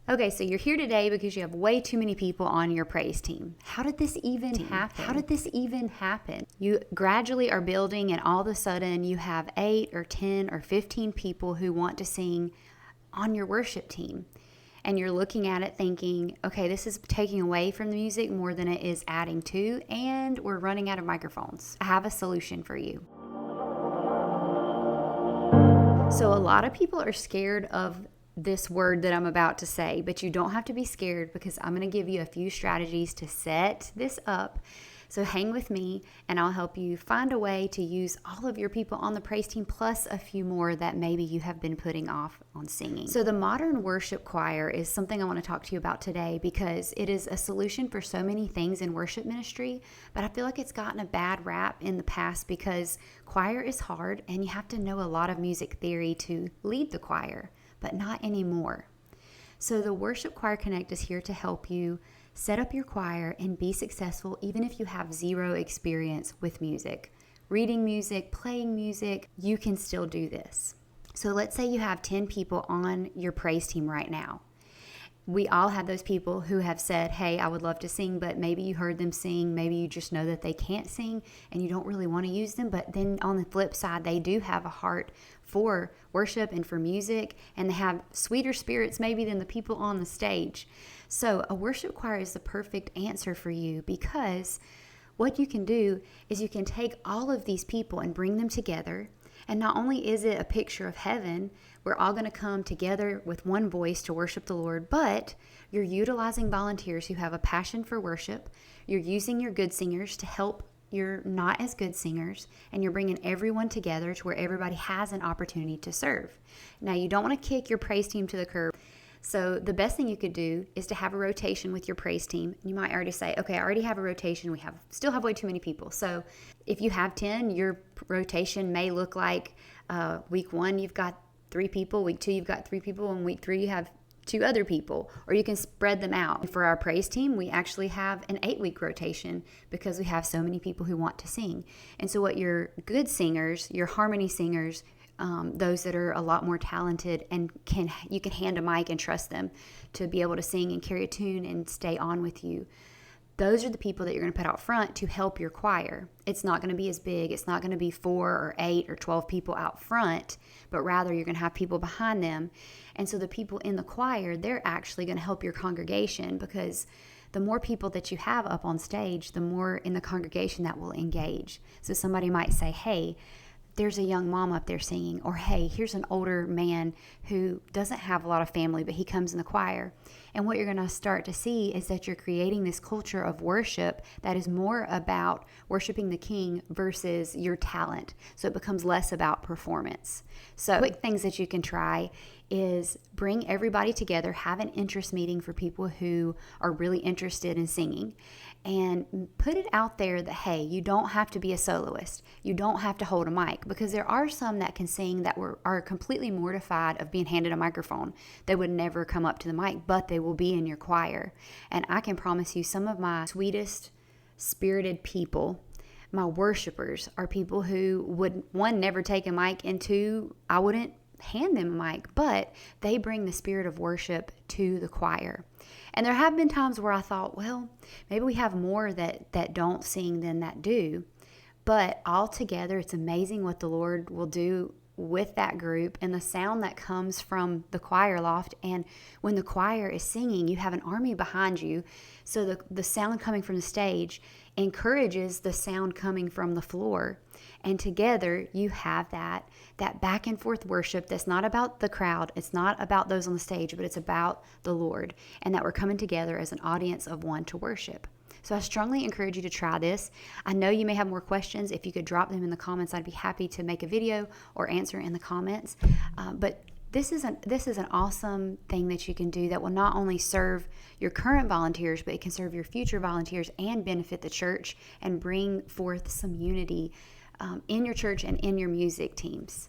Okay, so you're here today because you have way too many people on your praise team. How did this even happen? You gradually are building, and all of a sudden you have 8 or 10 or 15 people who want to sing on your worship team. And you're looking at it thinking, okay, this is taking away from the music more than it is adding to, and we're running out of microphones. I have a solution for you. So a lot of people are scared of this word that I'm about to say, but you don't have to be scared because I'm going to give you a few strategies to set this up. So hang with me and I'll help you find a way to use all of your people on the praise team plus a few more that maybe you have been putting off on singing. So the modern worship choir is something I want to talk to you about today because it is a solution for so many things in worship ministry, but I feel like it's gotten a bad rap in the past because choir is hard and you have to know a lot of music theory to lead the choir, but not anymore. So the Worship Choir Connect is here to help you set up your choir and be successful even if you have zero experience with music. Reading music, playing music, you can still do this. So let's say you have 10 people on your praise team right now. We all have those people who have said, hey, I would love to sing, but maybe you heard them sing, maybe you just know that they can't sing and you don't really want to use them. But then on the flip side, they do have a heart for worship and for music, and they have sweeter spirits maybe than the people on the stage. So a worship choir is the perfect answer for you because what you can do is you can take all of these people and bring them together. And not only is it a picture of heaven, we're all going to come together with one voice to worship the Lord, but you're utilizing volunteers who have a passion for worship. You're using your good singers to help your not as good singers, and you're bringing everyone together to where everybody has an opportunity to serve. Now, you don't want to kick your praise team to the curb. So the best thing you could do is to have a rotation with your praise team. You might already say, okay, I already have a rotation. We still have way too many people. So if you have 10, your rotation may look like week 1, you've got 3 people. Week 2, you've got 3 people. And week 3, you have 2 other people. Or you can spread them out. For our praise team, we actually have an 8-week rotation because we have so many people who want to sing. And so what your good singers, your harmony singers, those that are a lot more talented and you can hand a mic and trust them to be able to sing and carry a tune and stay on with you. Those are the people that you're going to put out front to help your choir. It's not going to be as big. It's not going to be 4 or 8 or 12 people out front, but rather you're going to have people behind them. And so the people in the choir, they're actually going to help your congregation because the more people that you have up on stage, the more in the congregation that will engage. So somebody might say, hey, there's a young mom up there singing, or hey, here's an older man who doesn't have a lot of family, but he comes in the choir. And what you're going to start to see is that you're creating this culture of worship that is more about worshiping the King versus your talent. So it becomes less about performance. So quick things that you can try is bring everybody together, have an interest meeting for people who are really interested in singing, and put it out there that, hey, you don't have to be a soloist. You don't have to hold a mic, because there are some that can sing that are completely mortified of being handed a microphone. They would never come up to the mic, but they will be in your choir. And I can promise you some of my sweetest spirited people, my worshipers, are people who would, 1, never take a mic, and 2, I wouldn't hand them a mic, but they bring the spirit of worship to the choir. And there have been times where I thought, well, maybe we have more that don't sing than that do. But altogether, it's amazing what the Lord will do with that group and the sound that comes from the choir loft. And when the choir is singing, you have an army behind you. So the sound coming from the stage encourages the sound coming from the floor. And together you have that back and forth worship that's not about the crowd. It's not about those on the stage, but it's about the Lord, and that we're coming together as an audience of one to worship. So I strongly encourage you to try this. I know you may have more questions. If you could drop them in the comments, I'd be happy to make a video or answer in the comments. But this is an awesome thing that you can do that will not only serve your current volunteers, but it can serve your future volunteers and benefit the church and bring forth some unity in your church and in your music teams.